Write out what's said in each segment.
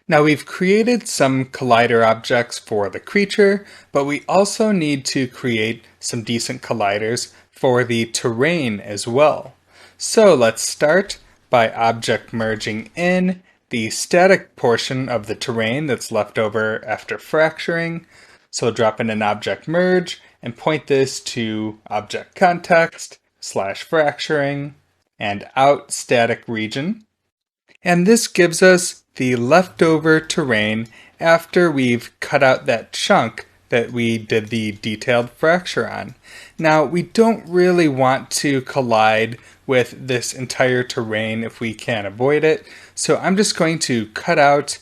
Now we've created some collider objects for the creature, but we also need to create some decent colliders for the terrain as well. So let's start by object merging in the static portion of the terrain that's left over after fracturing. So drop in an object merge and point this to object context slash fracturing and out static region. And this gives us the leftover terrain after we've cut out that chunk that we did the detailed fracture on. Now, we don't really want to collide with this entire terrain if we can avoid it, so I'm just going to cut out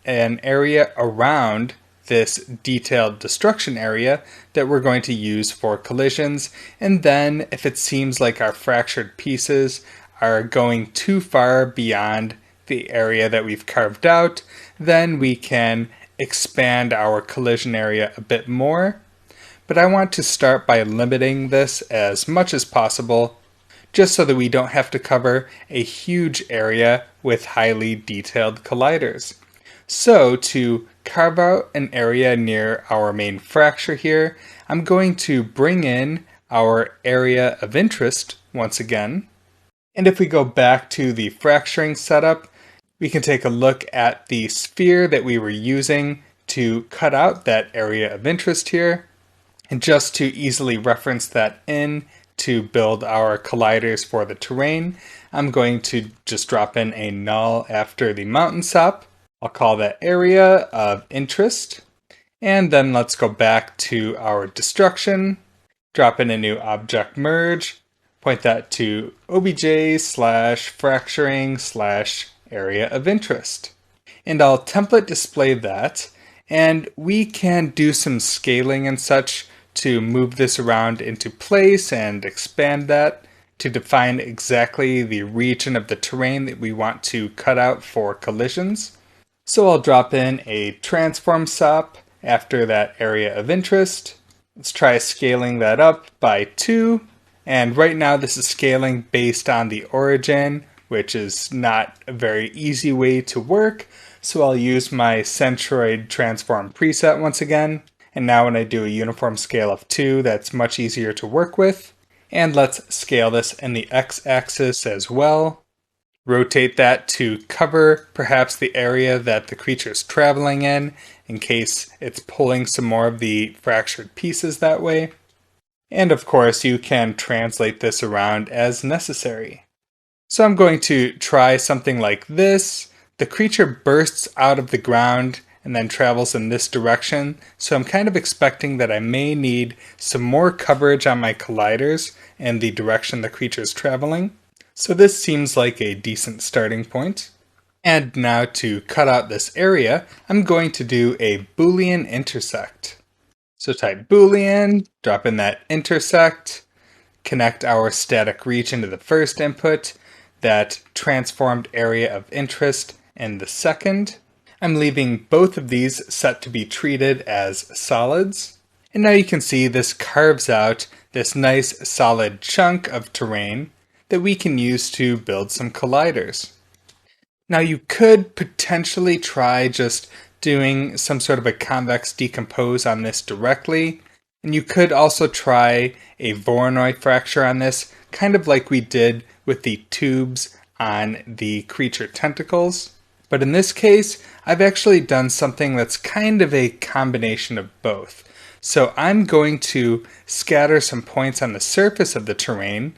an area around this detailed destruction area that we're going to use for collisions, and then if it seems like our fractured pieces are going too far beyond the area that we've carved out, then we can expand our collision area a bit more. But I want to start by limiting this as much as possible, just so that we don't have to cover a huge area with highly detailed colliders. So to carve out an area near our main fracture here, I'm going to bring in our area of interest once again. And if we go back to the fracturing setup, we can take a look at the sphere that we were using to cut out that area of interest here. And just to easily reference that in to build our colliders for the terrain, I'm going to just drop in a null after the mountain sop. I'll call that area of interest. And then let's go back to our destruction, drop in a new object merge, point that to obj slash fracturing slash area of interest. And I'll template display that, and we can do some scaling and such to move this around into place and expand that to define exactly the region of the terrain that we want to cut out for collisions. So I'll drop in a transform sop after that area of interest. Let's try scaling that up by 2. And right now this is scaling based on the origin, which is not a very easy way to work. So I'll use my Centroid transform preset once again. And now when I do a uniform scale of 2, that's much easier to work with. And let's scale this in the x-axis as well. Rotate that to cover perhaps the area that the creature's traveling in case it's pulling some more of the fractured pieces that way. And of course, you can translate this around as necessary. So I'm going to try something like this. The creature bursts out of the ground and then travels in this direction. So I'm kind of expecting that I may need some more coverage on my colliders in the direction the creature is traveling. So this seems like a decent starting point. And now to cut out this area, I'm going to do a Boolean intersect. So type Boolean, drop in that intersect, connect our static region to the first input, that transformed area of interest in the second. I'm leaving both of these set to be treated as solids. And now you can see this carves out this nice solid chunk of terrain that we can use to build some colliders. Now you could potentially try just doing some sort of a convex decompose on this directly, and you could also try a Voronoi fracture on this, kind of like we did with the tubes on the creature tentacles. But in this case, I've actually done something that's kind of a combination of both. So I'm going to scatter some points on the surface of the terrain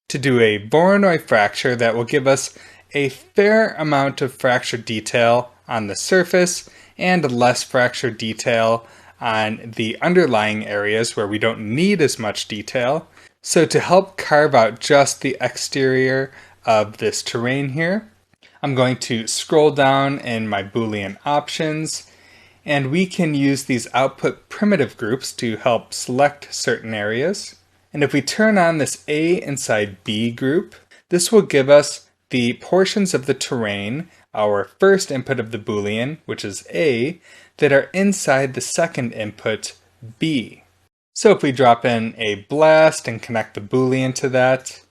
to do a Voronoi fracture that will give us a fair amount of fracture detail on the surface and less fracture detail on the underlying areas where we don't need as much detail. So to help carve out just the exterior of this terrain here, I'm going to scroll down in my Boolean options, and we can use these output primitive groups to help select certain areas. And if we turn on this A inside B group, this will give us the portions of the terrain, our first input of the Boolean, which is A, that are inside the second input, B. So if we drop in a blast and connect the Boolean to that,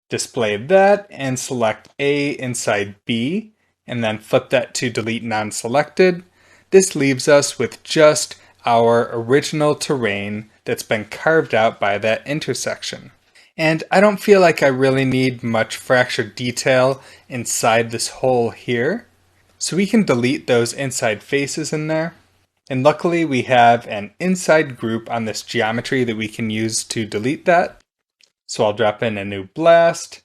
display that, and select A inside B, and then flip that to delete non-selected, this leaves us with just our original terrain that's been carved out by that intersection. And I don't feel like I really need much fracture detail inside this hole here, so we can delete those inside faces in there. And luckily we have an inside group on this geometry that we can use to delete that. So I'll drop in a new blast,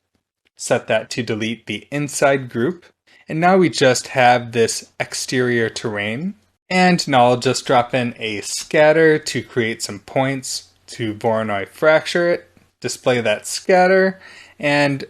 set that to delete the inside group. And now we just have this exterior terrain. And now I'll just drop in a scatter to create some points to Voronoi fracture it, display that scatter, and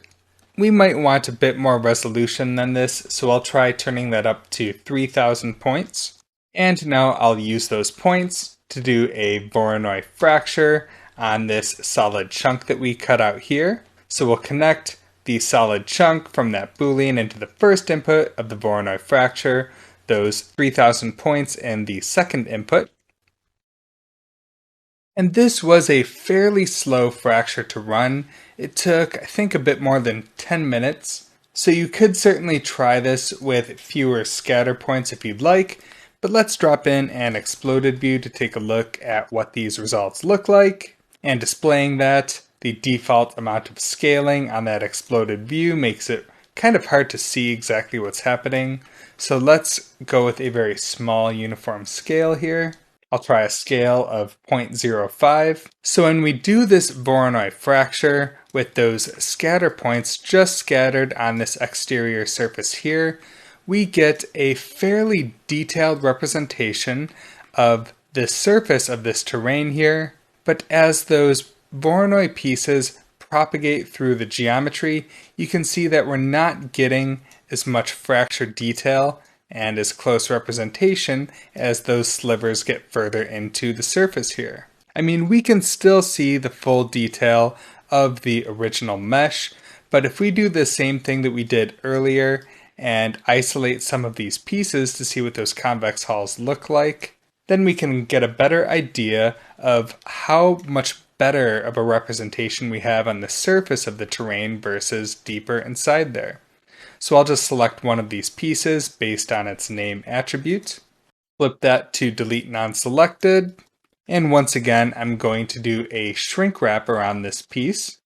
we might want a bit more resolution than this, so I'll try turning that up to 3000 points. And now I'll use those points to do a Voronoi fracture on this solid chunk that we cut out here. So we'll connect the solid chunk from that boolean into the first input of the Voronoi fracture, those 3000 points in the second input. And this was a fairly slow fracture to run. It took, I think, a bit more than 10 minutes. So you could certainly try this with fewer scatter points if you'd like, but let's drop in an exploded view to take a look at what these results look like. And displaying that, the default amount of scaling on that exploded view makes it kind of hard to see exactly what's happening. So let's go with a very small uniform scale here. I'll try a scale of 0.05. So when we do this Voronoi fracture with those scatter points just scattered on this exterior surface here, we get a fairly detailed representation of the surface of this terrain here. But as those Voronoi pieces propagate through the geometry, you can see that we're not getting as much fracture detail and as close representation as those slivers get further into the surface here. I mean, we can still see the full detail of the original mesh, but if we do the same thing that we did earlier and isolate some of these pieces to see what those convex hulls look like, then we can get a better idea of how much better of a representation we have on the surface of the terrain versus deeper inside there. So I'll just select one of these pieces based on its name attribute, flip that to delete non-selected, and once again I'm going to do a shrink wrap around this piece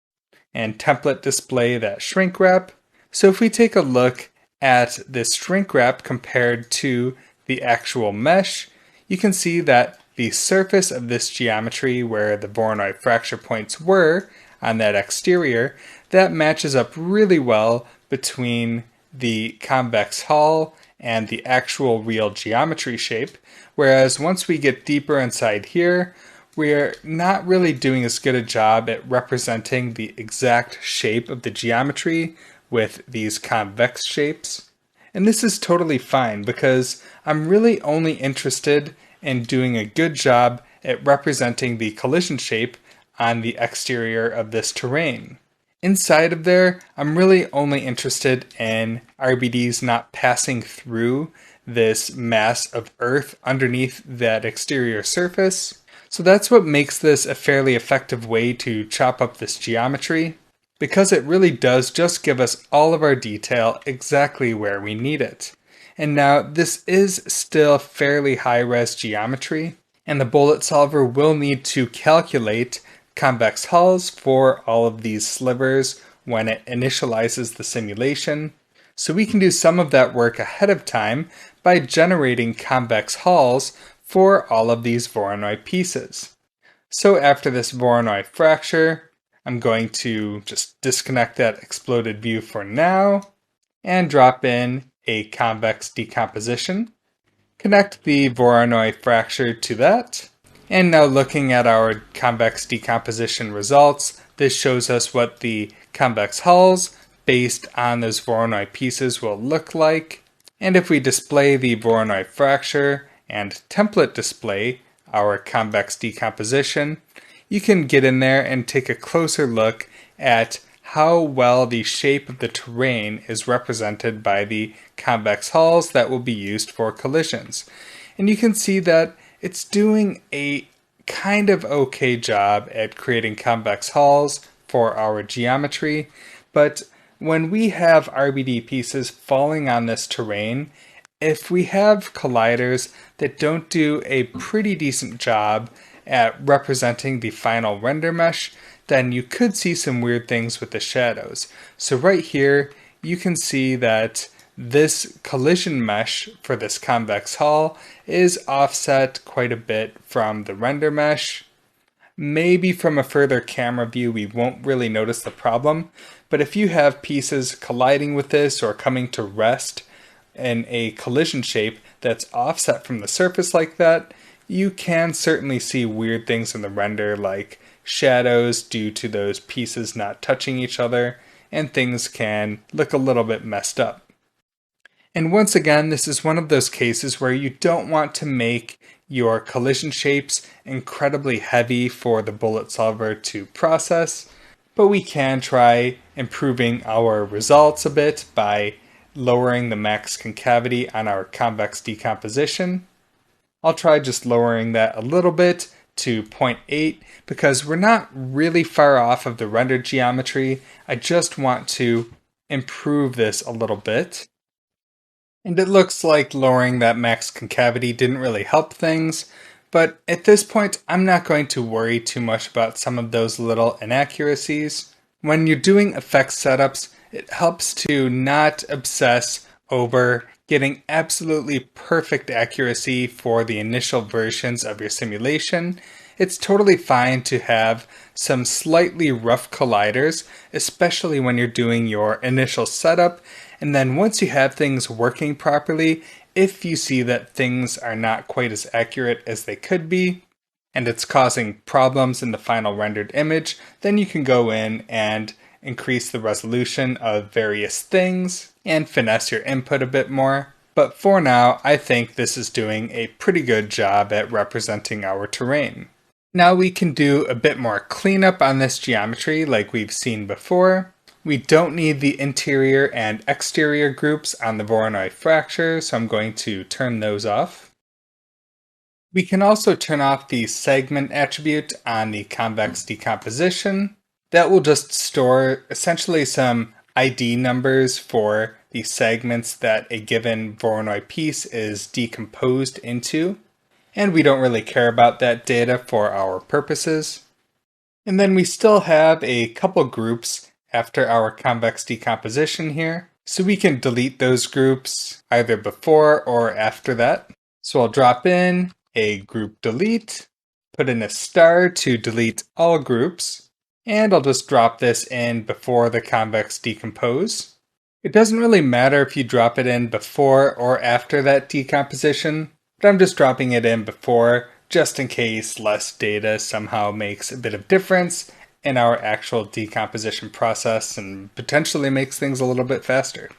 and template display that shrink wrap. So if we take a look at this shrink wrap compared to the actual mesh, you can see that the surface of this geometry where the Voronoi fracture points were on that exterior, that matches up really well between the convex hull and the actual real geometry shape, whereas once we get deeper inside here, we're not really doing as good a job at representing the exact shape of the geometry with these convex shapes. And this is totally fine because I'm really only interested in doing a good job at representing the collision shape on the exterior of this terrain. Inside of there, I'm really only interested in RBDs not passing through this mass of earth underneath that exterior surface. So that's what makes this a fairly effective way to chop up this geometry, because it really does just give us all of our detail exactly where we need it. And now this is still fairly high-res geometry, and the bullet solver will need to calculate convex hulls for all of these slivers when it initializes the simulation. So we can do some of that work ahead of time by generating convex hulls for all of these Voronoi pieces. So after this Voronoi fracture, I'm going to just disconnect that exploded view for now and drop in a convex decomposition. Connect the Voronoi fracture to that. And now looking at our convex decomposition results, this shows us what the convex hulls based on those Voronoi pieces will look like. And if we display the Voronoi fracture and template display our convex decomposition, you can get in there and take a closer look at how well the shape of the terrain is represented by the convex hulls that will be used for collisions. And you can see that it's doing a kind of okay job at creating convex hulls for our geometry, but when we have RBD pieces falling on this terrain, if we have colliders that don't do a pretty decent job at representing the final render mesh, then you could see some weird things with the shadows. So right here, you can see that this collision mesh for this convex hull is offset quite a bit from the render mesh. Maybe from a further camera view we won't really notice the problem, but if you have pieces colliding with this or coming to rest in a collision shape that's offset from the surface like that, you can certainly see weird things in the render like shadows due to those pieces not touching each other, and things can look a little bit messed up. And once again, this is one of those cases where you don't want to make your collision shapes incredibly heavy for the bullet solver to process, but we can try improving our results a bit by lowering the max concavity on our convex decomposition. I'll try just lowering that a little bit to 0.8 because we're not really far off of the rendered geometry. I just want to improve this a little bit. And it looks like lowering that max concavity didn't really help things, but at this point I'm not going to worry too much about some of those little inaccuracies. When you're doing effect setups, it helps to not obsess over getting absolutely perfect accuracy for the initial versions of your simulation. It's totally fine to have some slightly rough colliders, especially when you're doing your initial setup. And then once you have things working properly, if you see that things are not quite as accurate as they could be, and it's causing problems in the final rendered image, then you can go in and increase the resolution of various things and finesse your input a bit more. But for now, I think this is doing a pretty good job at representing our terrain. Now we can do a bit more cleanup on this geometry like we've seen before. We don't need the interior and exterior groups on the Voronoi fracture, so I'm going to turn those off. We can also turn off the segment attribute on the convex decomposition. That will just store essentially some ID numbers for the segments that a given Voronoi piece is decomposed into. And we don't really care about that data for our purposes. And then we still have a couple groups after our convex decomposition here, so we can delete those groups either before or after that. So I'll drop in a group delete, put in a star to delete all groups, and I'll just drop this in before the convex decompose. It doesn't really matter if you drop it in before or after that decomposition, but I'm just dropping it in before just in case less data somehow makes a bit of difference in our actual decomposition process and potentially makes things a little bit faster.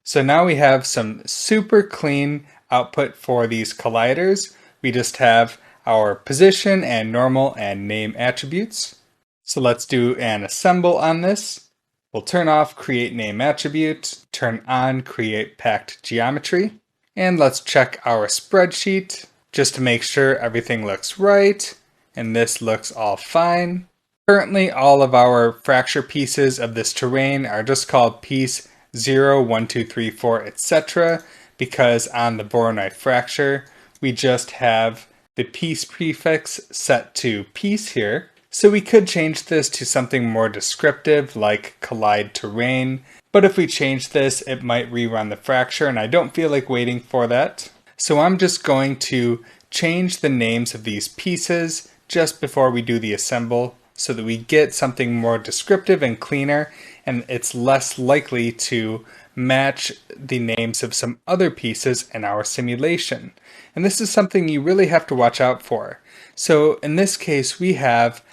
So now we have some super clean output for these colliders. We just have our position and normal and name attributes. So let's do an assemble on this. We'll turn off create name attribute, turn on create packed geometry, and let's check our spreadsheet just to make sure everything looks right, and this looks all fine. Currently, all of our fracture pieces of this terrain are just called piece 0, 1, 2, 3, 4, etc. because on the Voronoi fracture, we just have the piece prefix set to piece here. So we could change this to something more descriptive like collide terrain, but if we change this, it might rerun the fracture, and I don't feel like waiting for that. So I'm just going to change the names of these pieces just before we do the assemble, so that we get something more descriptive and cleaner, and it's less likely to match the names of some other pieces in our simulation. And this is something you really have to watch out for. So in this case, we have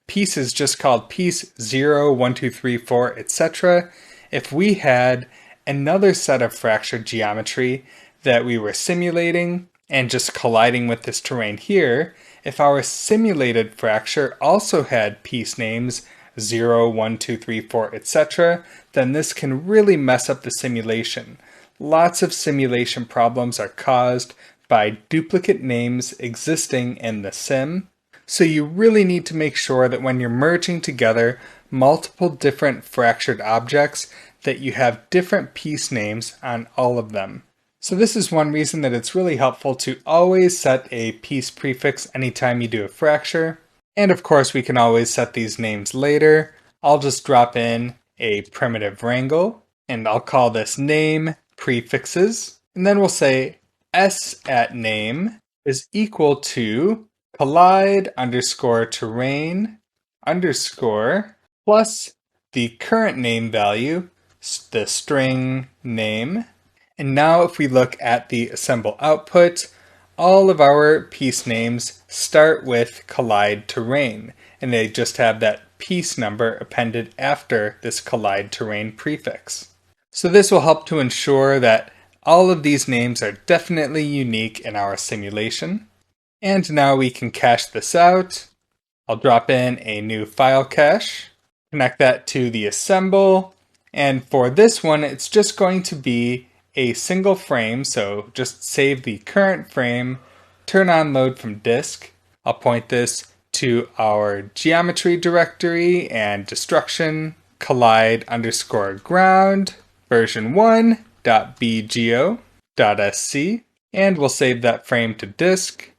pieces just called piece 0, 1, 2, 3, 4, etc. If we had another set of fractured geometry that we were simulating and just colliding with this terrain here, if our simulated fracture also had piece names 0, 1, 2, 3, 4, etc., then this can really mess up the simulation. Lots of simulation problems are caused by duplicate names existing in the sim. So you really need to make sure that when you're merging together multiple different fractured objects, that you have different piece names on all of them. So this is one reason that it's really helpful to always set a piece prefix anytime you do a fracture. And of course we can always set these names later. I'll just drop in a primitive wrangle and I'll call this name prefixes. And then we'll say s at name is equal to collide underscore terrain underscore plus the current name value, the string name. And now if we look at the assemble output, all of our piece names start with collide terrain, and they just have that piece number appended after this collide terrain prefix. So this will help to ensure that all of these names are definitely unique in our simulation. And now we can cache this out. I'll drop in a new file cache, connect that to the assemble, and for this one it's just going to be a single frame, so just save the current frame, turn on load from disk. I'll point this to our geometry directory and destruction collide underscore ground version 1.bgo.sc, and we'll save that frame to disk.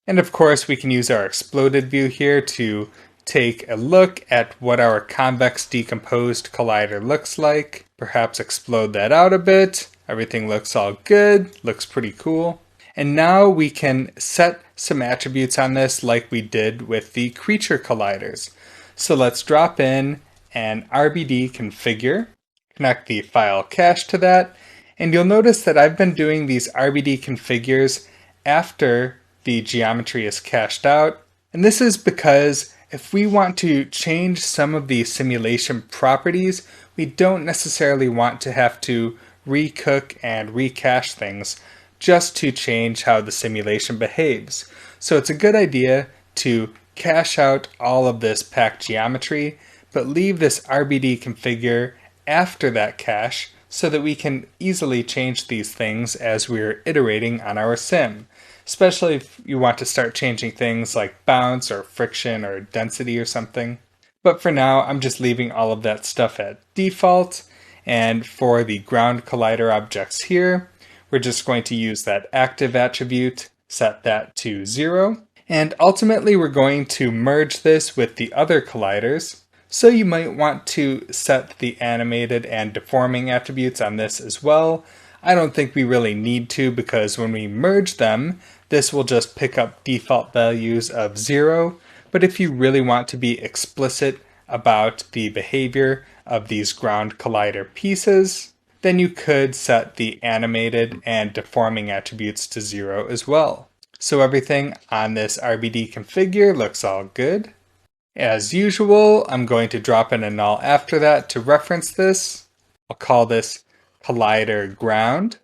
And of course we can use our exploded view here to take a look at what our convex decomposed collider looks like. Perhaps explode that out a bit. Everything looks all good, looks pretty cool. And now we can set some attributes on this like we did with the creature colliders. So let's drop in an RBD configure, connect the file cache to that, and you'll notice that I've been doing these RBD configures after the geometry is cached out. And this is because if we want to change some of the simulation properties, we don't necessarily want to have to recook and recache things just to change how the simulation behaves. So it's a good idea to cache out all of this packed geometry, but leave this RBD configure after that cache so that we can easily change these things as we're iterating on our sim. Especially if you want to start changing things like bounce or friction or density or something. But for now, I'm just leaving all of that stuff at default. And for the ground collider objects here, we're just going to use that active attribute, set that to 0. And ultimately, we're going to merge this with the other colliders. So you might want to set the animated and deforming attributes on this as well. I don't think we really need to, because when we merge them, this will just pick up default values of 0. But if you really want to be explicit about the behavior of these ground collider pieces, then you could set the animated and deforming attributes to 0 as well. So everything on this RBD configure looks all good. As usual, I'm going to drop in a null after that to reference this. I'll call this collider ground.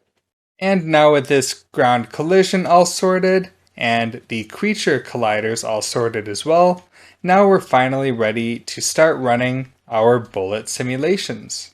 And now with this ground collision all sorted, and the creature colliders all sorted as well, now we're finally ready to start running our bullet simulations.